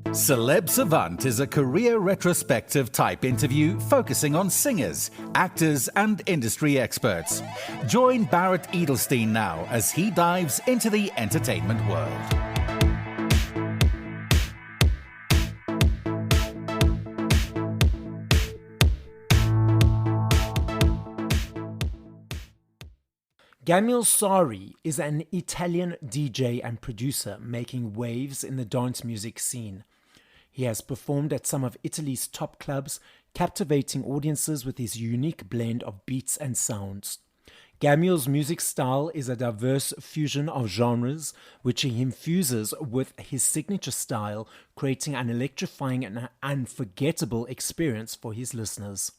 Celeb Savant is a career retrospective type interview focusing on singers, actors, and industry experts. Join Barrett Edelstein now as he dives into the entertainment world. Gamuel Sori is an Italian DJ and producer making waves in the dance music scene. He has performed at some of Italy's top clubs, captivating audiences with his unique blend of beats and sounds. Gamuel's music style is a diverse fusion of genres, which he infuses with his signature style, creating an electrifying and unforgettable experience for his listeners.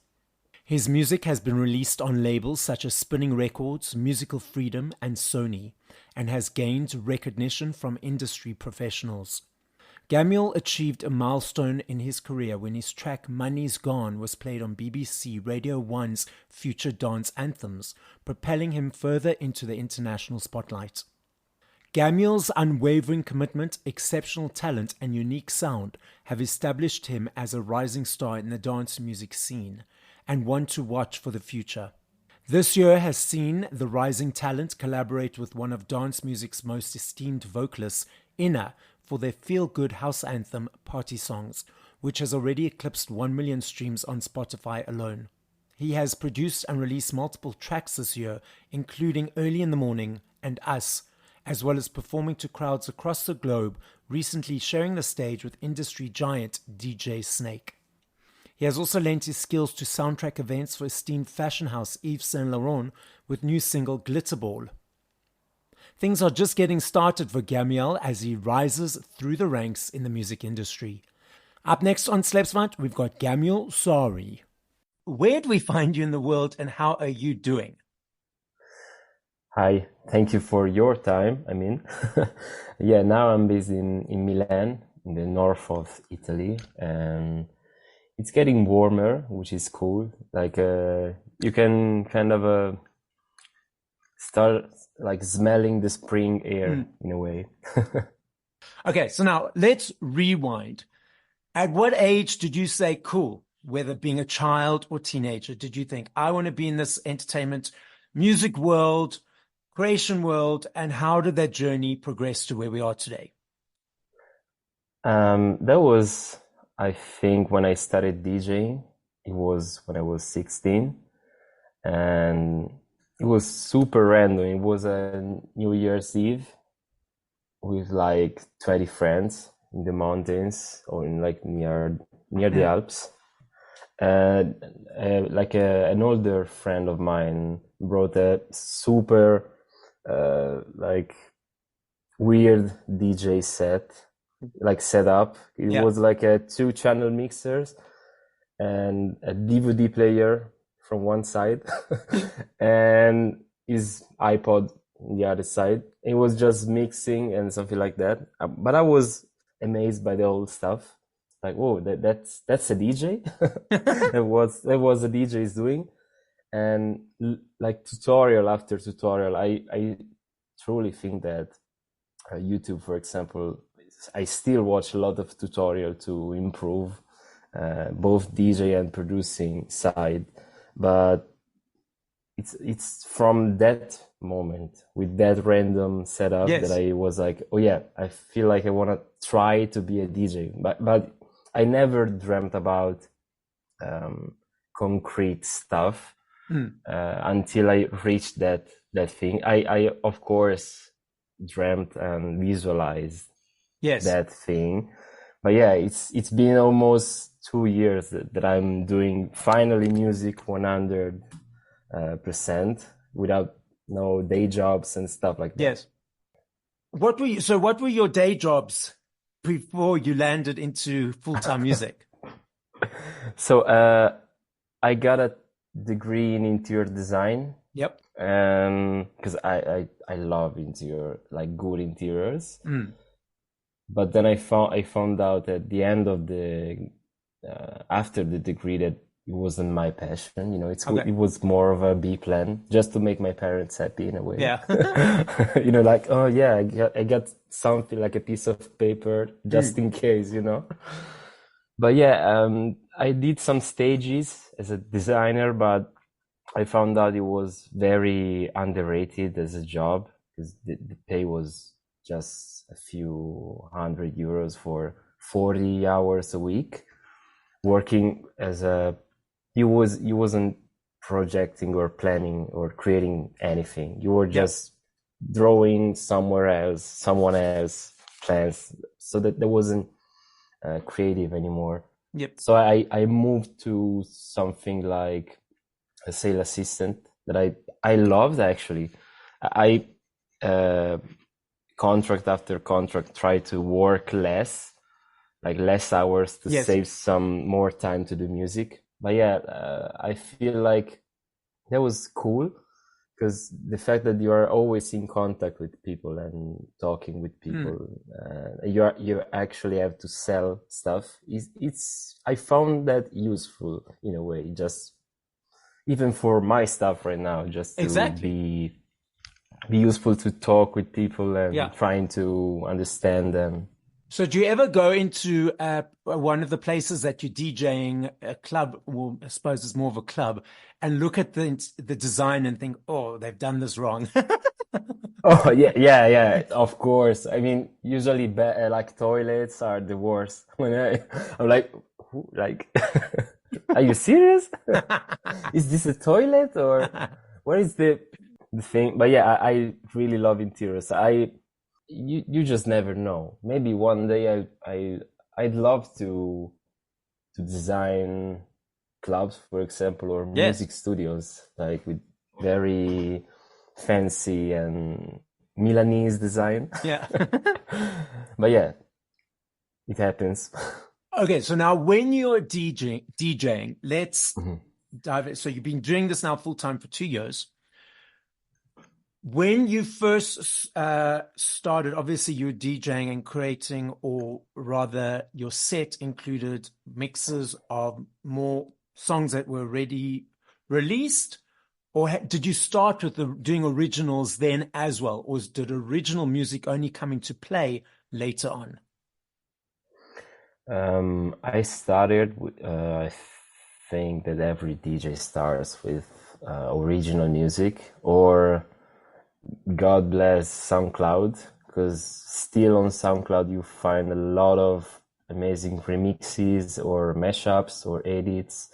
His music has been released on labels such as Spinning Records, Musical Freedom, and Sony, and has gained recognition from industry professionals. Gamuel achieved a milestone in his career when his track Money's Gone was played on BBC Radio 1's Future Dance Anthems, propelling him further into the international spotlight. Gamuel's unwavering commitment, exceptional talent, and unique sound have established him as a rising star in the dance music scene, and one to watch for the future. This year has seen the rising talent collaborate with one of dance music's most esteemed vocalists, Inna, for their feel-good house anthem, Party Songs, which has already eclipsed 1 million streams on Spotify alone. He has produced and released multiple tracks this year, including Early in the Morning and Us, as well as performing to crowds across the globe, recently sharing the stage with industry giant DJ Snake. He has also lent his skills to soundtrack events for esteemed fashion house Yves Saint Laurent with new single Glitterball. Things are just getting started for Gamuel as he rises through the ranks in the music industry. Up next on Celeb Savant, we've got Gamuel Sori. Where do we find you in the world and how are you doing? Hi, thank you for your time. Yeah, now I'm based in Milan, in the north of Italy, and it's getting warmer, which is cool. You can kind of start smelling the spring air in a way. Okay, so now let's rewind. At what age did you say, cool, whether being a child or teenager, did you think, I want to be in this entertainment, music world, creation world, and how did that journey progress to where we are today? That was, I think, when I started DJing. It was when I was 16, and it was super random. It was a New Year's Eve with 20 friends in the mountains or in near the Alps. And an older friend of mine brought a super weird DJ set, set up. It was a 2-channel mixers and a DVD player from one side and his iPod on the other side. It was just mixing and something like that. But I was amazed by the whole stuff. Whoa, that's a DJ. that was a DJ is doing. And tutorial after tutorial, I truly think that YouTube, for example, I still watch a lot of tutorial to improve both DJ and producing side. But it's from that moment with that random setup that I was oh yeah, I feel like I want to try to be a DJ. But I never dreamt about concrete stuff until I reached that thing. I of course dreamt and visualized that thing. But yeah, it's been almost 2 years that I'm doing finally music 100% without no day jobs and stuff like that. Yes. What were your day jobs before you landed into full-time music? So I got a degree in interior design. Yep. Because I love interior, good interiors. But then I found out at the end of the after the degree that wasn't my passion. Okay. It was more of a B plan, just to make my parents happy in a way. Yeah. Like, oh yeah, I got something like a piece of paper just in case. But yeah, I did some stages as a designer, but I found out it was very underrated as a job, because the pay was just a few €100 for 40 hours a week, working as you wasn't projecting or planning or creating anything. You were just drawing someone else plans, so that there wasn't creative anymore. Yep. So I moved to something like a sales assistant that I loved actually. I contract after contract try to work less hours to save some more time to do music. But yeah, I feel like that was cool, because the fact that you are always in contact with people and talking with people, you actually have to sell stuff. I found that useful in a way, just even for my stuff right now, just to be useful, to talk with people and trying to understand them. So do you ever go into one of the places that you're DJing, a club, well, I suppose it's more of a club, and look at the design and think, oh, they've done this wrong? Oh, yeah, of course. I mean, usually like toilets are the worst. When I'm like, are you serious? Is this a toilet, or what is the thing? But yeah, I really love interiors. You just never know. Maybe one day I'd love to design clubs, for example, or music studios, like with very fancy and Milanese design. Yeah. But yeah, it happens. Okay, so now when you're DJing, let's dive in. So you've been doing this now full time for 2 years. When you first started, obviously you were DJing and creating, or rather your set included mixes of more songs that were already released, or did you start with doing originals then as well, or did original music only come into play later on? I started with, I think that every DJ starts with original music, or God bless SoundCloud, because still on SoundCloud you find a lot of amazing remixes or mashups or edits.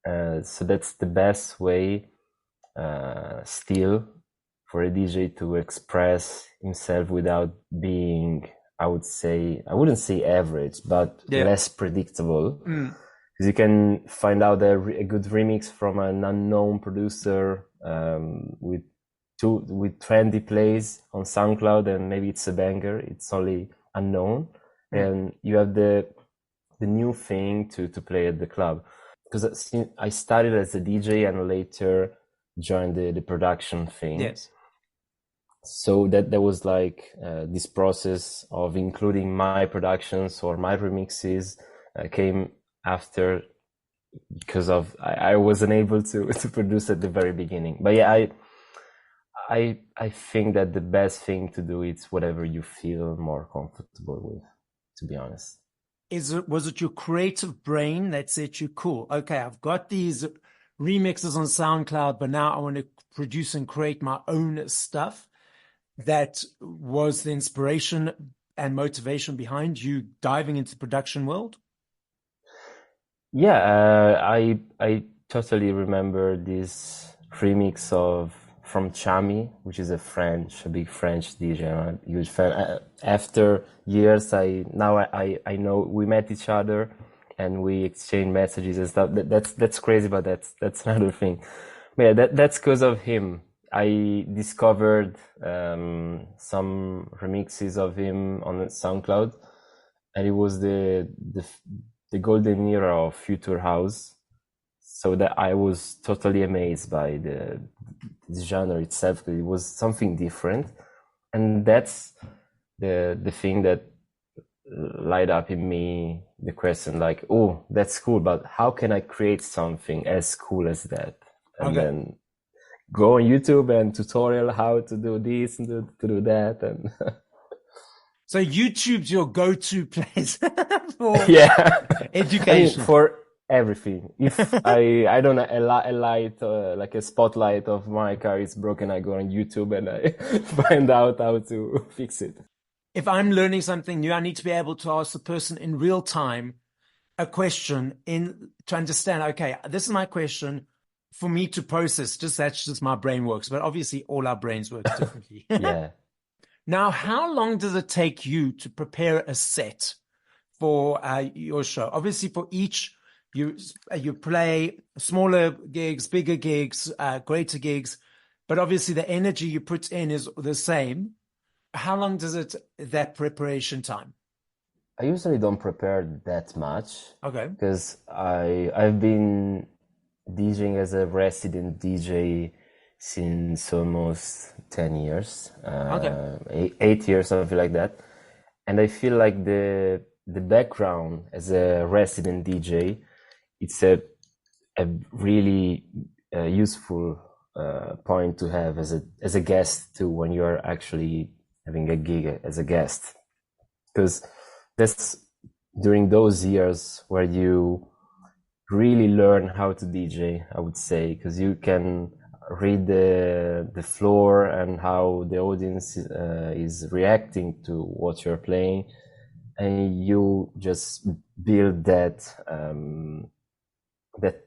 So that's the best way still for a DJ to express himself without being, I wouldn't say average, but less predictable. Because you can find out a good remix from an unknown producer with trendy plays on SoundCloud, and maybe it's a banger, it's only unknown, and you have the new thing to play at the club. Because I started as a DJ and later joined the production thing. Yes. So that there was like this process of including my productions or my remixes came after, because of I wasn't able to produce at the very beginning. But yeah, I think that the best thing to do is whatever you feel more comfortable with, to be honest. Was it your creative brain that said you, cool, okay, I've got these remixes on SoundCloud, but now I want to produce and create my own stuff? That was the inspiration and motivation behind you diving into the production world? Yeah, I totally remember this remix from Ciao, which is a big French DJ. I'm a huge fan. After years, I know we met each other and we exchanged messages and stuff. That's crazy, but that's another thing. But yeah, that's because of him. I discovered some remixes of him on SoundCloud, and it was the golden era of Future House. So that I was totally amazed by the genre itself. It was something different, and that's the thing that light up in me the question like, oh, that's cool, but how can I create something as cool as that? And then go on YouTube and tutorial how to do this and to do that. And so YouTube's your go-to place for education. For everything. If I don't know, a light, like a spotlight of my car is broken, I go on YouTube and I find out how to fix it. If I'm learning something new, I need to be able to ask the person in real time a question to understand, okay, this is my question for me to process. That's just my brain works. But obviously all our brains work differently. Yeah. Now, how long does it take you to prepare a set for your show? Obviously for each, you play smaller gigs, bigger gigs, greater gigs, but obviously the energy you put in is the same. How long does that preparation time? I usually don't prepare that much. Okay. Because I've been DJing as a resident DJ since almost 10 years. 8 years, something like that. And I feel like the background as a resident DJ, it's a really useful point to have as a guest too, when you're actually having a gig as a guest, because that's during those years where you really learn how to DJ, I would say, because you can read the floor and how the audience is reacting to what you're playing, and you just build that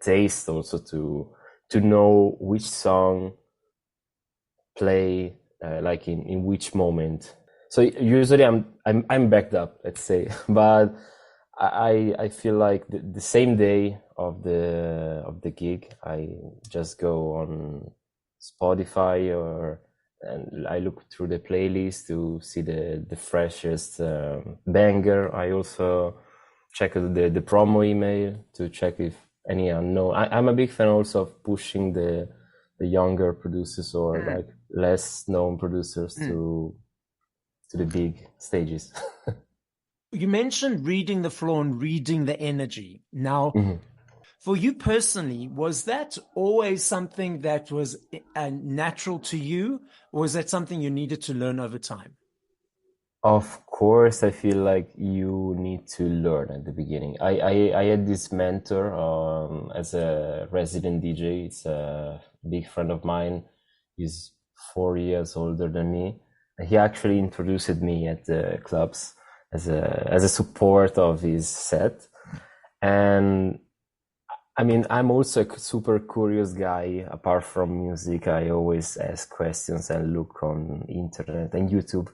taste also to know which song play like in which moment. So usually I'm backed up, let's say, but I feel like the same day of the gig, I just go on Spotify and I look through the playlist to see the freshest banger. I also check the promo email to check if any unknown. I'm a big fan also of pushing the younger producers or like less known producers to the big stages. You mentioned reading the floor and reading the energy. Now, for you personally, was that always something that was natural to you, or was that something you needed to learn over time? Of course, I feel like you need to learn at the beginning. I had this mentor as a resident DJ. It's a big friend of mine. He's 4 years older than me. He actually introduced me at the clubs as a support of his set. And I mean, I'm also a super curious guy. Apart from music, I always ask questions and look on internet and YouTube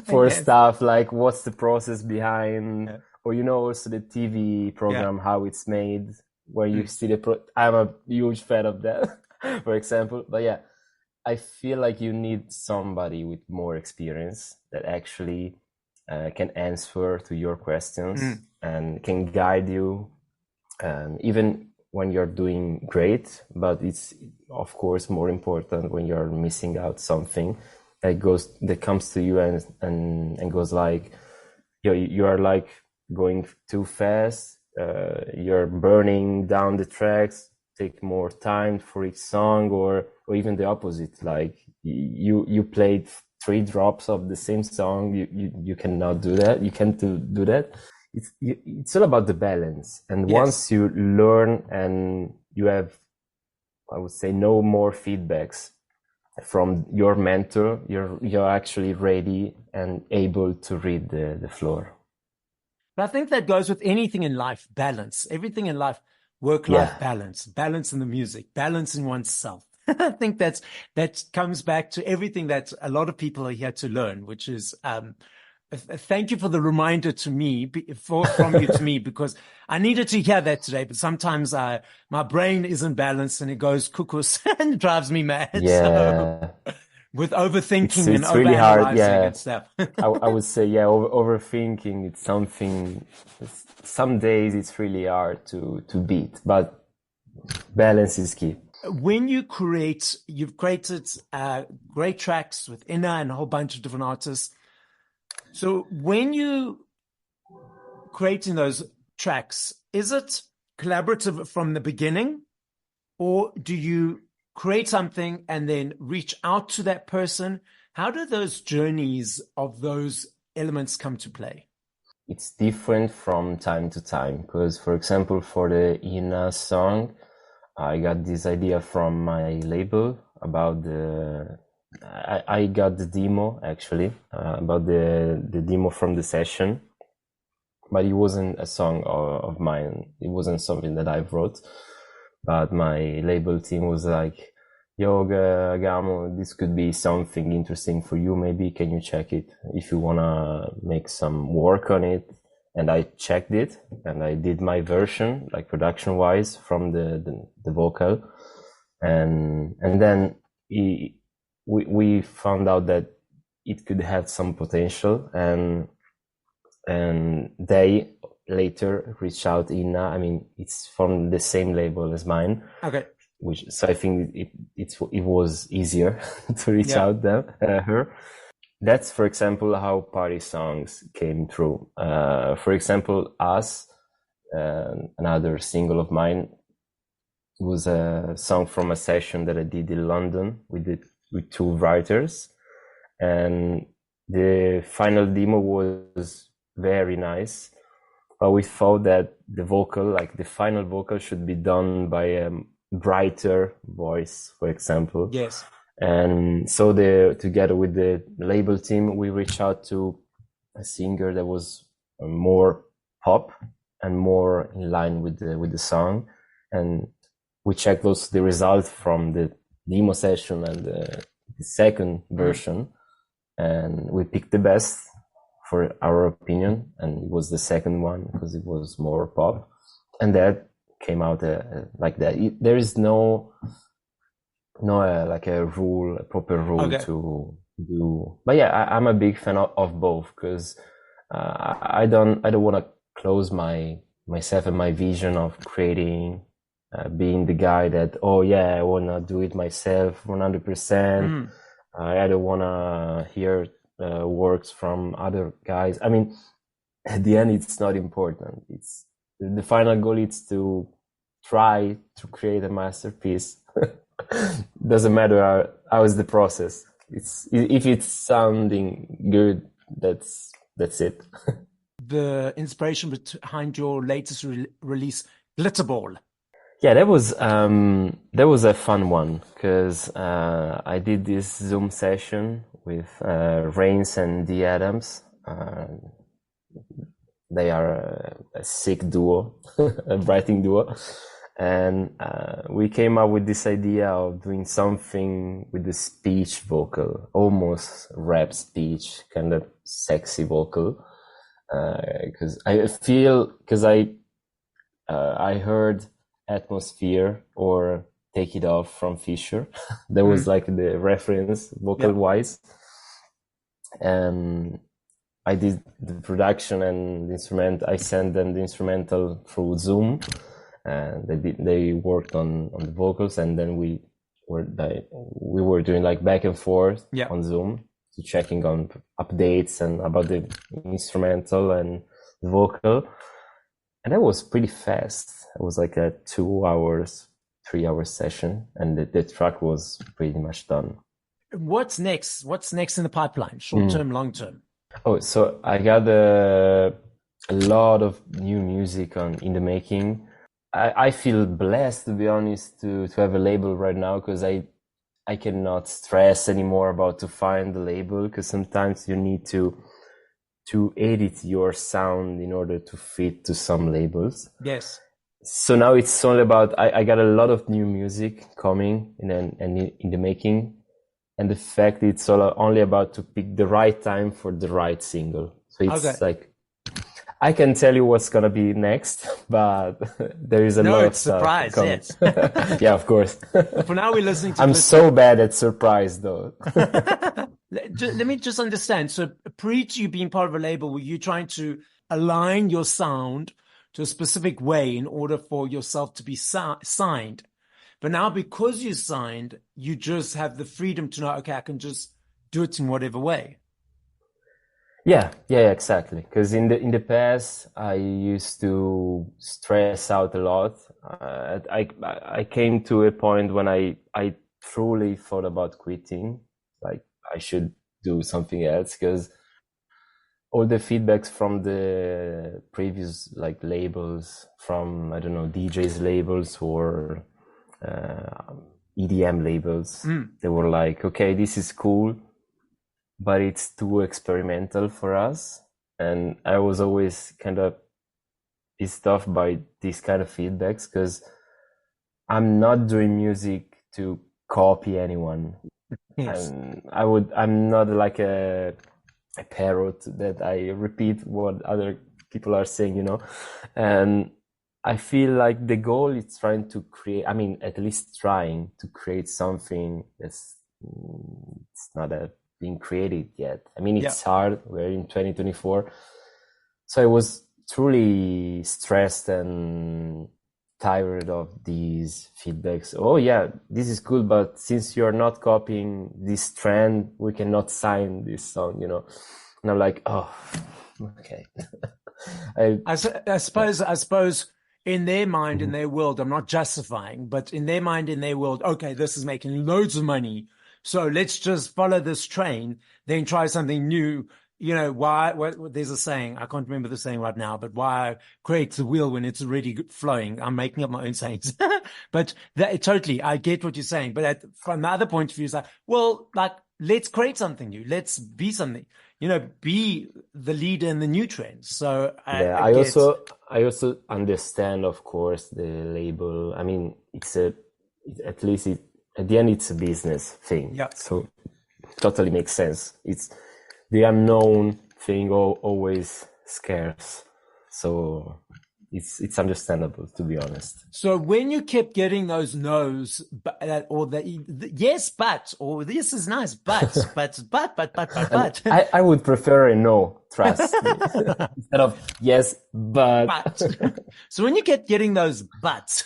for stuff like what's the process behind, or also the TV program, how it's made, where you see I'm a huge fan of that, for example. But yeah, I feel like you need somebody with more experience that actually can answer to your questions and can guide you. Even when you're doing great, but it's of course more important when you're missing out something that comes to you and goes like, you are like going too fast, you're burning down the tracks, take more time for each song, or even the opposite, like you played 3 drops of the same song, you cannot do that, you can't do that. It's all about the balance. And once you learn and you have, I would say, no more feedbacks from your mentor, you're actually ready and able to read the floor. But I think that goes with anything in life, balance. Everything in life, work-life balance in the music, balance in oneself. I think that comes back to everything that a lot of people are here to learn, which is thank you for the reminder to me, from you to me, because I needed to hear that today. But sometimes my brain isn't balanced and it goes cuckoo and it drives me mad. Yeah. So, with overthinking it's and really hard. and stuff. I would say, overthinking. It's something. Some days it's really hard to beat, but balance is key. When you've created great tracks with Inna and a whole bunch of different artists. So when you creating those tracks, is it collaborative from the beginning, or do you create something and then reach out to that person? How do those journeys of those elements come to play? It's different from time to time because, for example, for the Ina song, I got this idea from my label about I got the demo actually about the demo from the session, but it wasn't a song of mine. It wasn't something that I wrote, but my label team was like, yo, Gamo, this could be something interesting for you. Maybe can you check it if you want to make some work on it? And I checked it and I did my version, like production wise, from the vocal. And then we found out that it could have some potential, and they later reached out Ina. I mean, it's from the same label as mine. Okay. So I think it was easier to reach out her. That's, for example, how party songs came through. For example, Us, another single of mine, was a song from a session that I did in London with two writers, and the final demo was very nice, but we thought that the vocal, like the final vocal, should be done by a brighter voice, for example. Yes. And so together with the label team, we reached out to a singer that was more pop and more in line with the song, and we checked the results from the demo session and the second version, and we picked the best for our opinion, and it was the second one because it was more pop, and that came out like that. There is no like a proper rule to do, but yeah, I'm a big fan of both because I don't want to close myself and my vision of creating, being the guy that I want to do it myself 100%. I don't want to hear works from other guys. I mean, at the end, it's not important. It's the final goal is to try to create a masterpiece. Doesn't matter how is the process. If it's sounding good, that's it. The inspiration behind your latest release, Glitterball. Yeah, that was a fun one because I did this Zoom session with Rains and D Adams. They are a sick duo, a writing duo. And we came up with this idea of doing something with the speech vocal, almost rap speech, kind of sexy vocal. Because I heard Atmosphere or Take It Off from Fisher. That was like the reference vocal wise. And I did the production and the instrument. I sent them the instrumental through Zoom. And they worked on the vocals, and then we were doing like back and forth on Zoom, to checking on updates and about the instrumental and the vocal, and that was pretty fast. It was like a 2 hours, 3 hour session, and the track was pretty much done. What's next? What's next in the pipeline? Short term, long term? Oh, so I got a lot of new music in the making. I feel blessed, to be honest, to have a label right now, because I cannot stress anymore about to find the label, because sometimes you need to edit your sound in order to fit to some labels. Yes. So now it's only about I got a lot of new music coming in the making, and the fact it's only about to pick the right time for the right single. So it's like, I can tell you what's gonna be next, but there is a lot of surprise. Yes. Yeah, of course. For now, we're listening to. I'm so bad at surprise, though. Let me just understand. So, pre to you being part of a label, were you trying to align your sound to a specific way in order for yourself to be signed? But now, because you signed, you just have the freedom to know, okay, I can just do it in whatever way. Yeah, exactly. Because in the past, I used to stress out a lot. I came to a point when I truly thought about quitting. Like I should do something else because all the feedbacks from the previous like labels, from I don't know DJs labels or EDM labels, they were like, okay, this is cool, but it's too experimental for us. And I was always kind of pissed off by these kind of feedbacks because I'm not doing music to copy anyone. Yes. I'm not like a parrot that I repeat what other people are saying, you know. And I feel like the goal is trying to create, I mean, at least trying to create something that's it's not being created yet. I mean, it's hard. We're in 2024. So I was truly stressed and tired of these feedbacks. Oh yeah, this is cool, but since you're not copying this trend, we cannot sign this song, you know. And I'm like, oh, okay. I suppose in their mind, in their world, I'm not justifying, but in their mind, in their world, okay, this is making loads of money, so let's just follow this train, then try something new. You know, why, there's a saying, I can't remember the saying right now, but why create the wheel when it's already flowing? I'm making up my own sayings, but totally, I get what you're saying. But from the other point of view, it's like, well, like, let's create something new. Let's be something, you know, be the leader in the new trends. So I also understand, of course, the label. I mean, at least at the end, it's a business thing. Yeah. So totally makes sense. It's the unknown thing always scarce. So it's understandable, to be honest. So when you kept getting those no's, or the yes, but, or this is nice, but. I would prefer a no, trust me, instead of yes, but. So when you kept getting those buts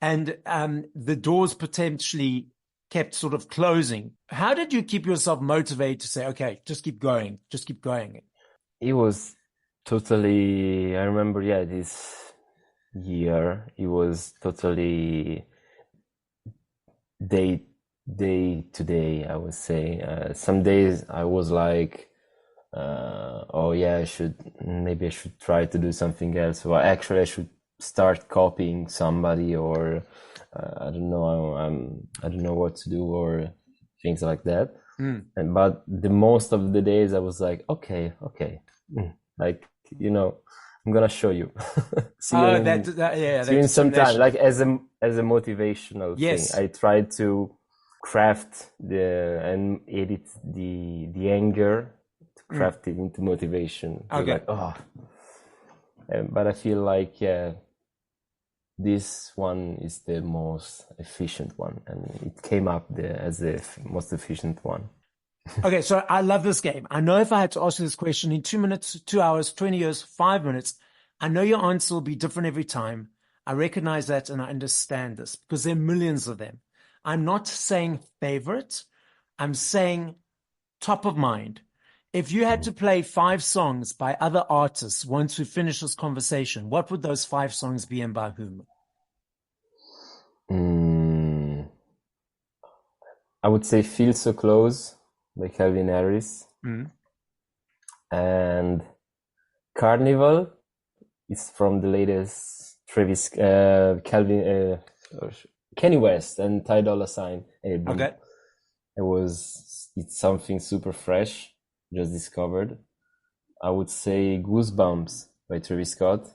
and the doors potentially kept sort of closing, how did you keep yourself motivated to say, okay, just keep going, just keep going? It was totally, I remember, this year, it was totally day to day, I would say. Some days I was like, oh yeah, I should try to do something else. Well, actually I should start copying somebody, or I don't know, I don't know what to do, or things like that. But the most of the days I was like, okay, like, you know, I'm gonna show you. See you in some time, like as a motivational thing. I tried to craft and edit the anger to craft it into motivation. Okay. Like, oh. But I feel like this one is the most efficient one, and it came up as the most efficient one. Okay, so I love this game. I know if I had to ask you this question in 2 minutes, 2 hours, 20 years, 5 minutes, I know your answer will be different every time. I recognize that and I understand this because there are millions of them. I'm not saying favorite. I'm saying top of mind. If you had to play 5 songs by other artists once we finish this conversation, what would those 5 songs be and by whom? I would say Feel So Close by Calvin Harris. And Carnival is from the latest Kanye West and Ty Dolla $ign album. Okay. It's something super fresh, just discovered. I would say Goosebumps by Travis Scott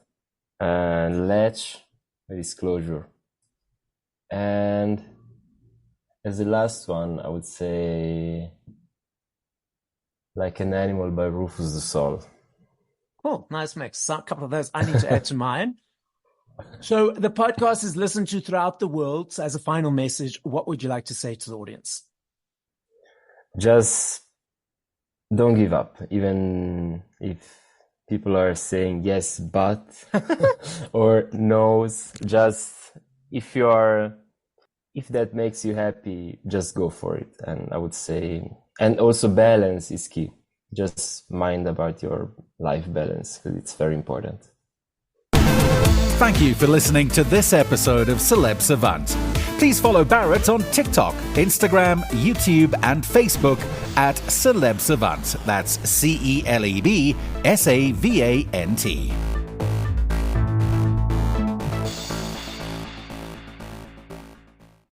and Latch by Disclosure. And as the last one, I would say Like an Animal by Rufus the Soul. Cool. Nice mix. A couple of those I need to add to mine. So the podcast is listened to throughout the world. So as a final message, what would you like to say to the audience? Just don't give up, even if people are saying yes, but or no's. Just if that makes you happy, just go for it. And I would say, and also balance is key. just mind about your life balance, because it's very important. Thank you for listening to this episode of Celeb Savant. Please follow Barrett on TikTok, Instagram, YouTube, and Facebook at Celeb Savant. That's CelebSavant.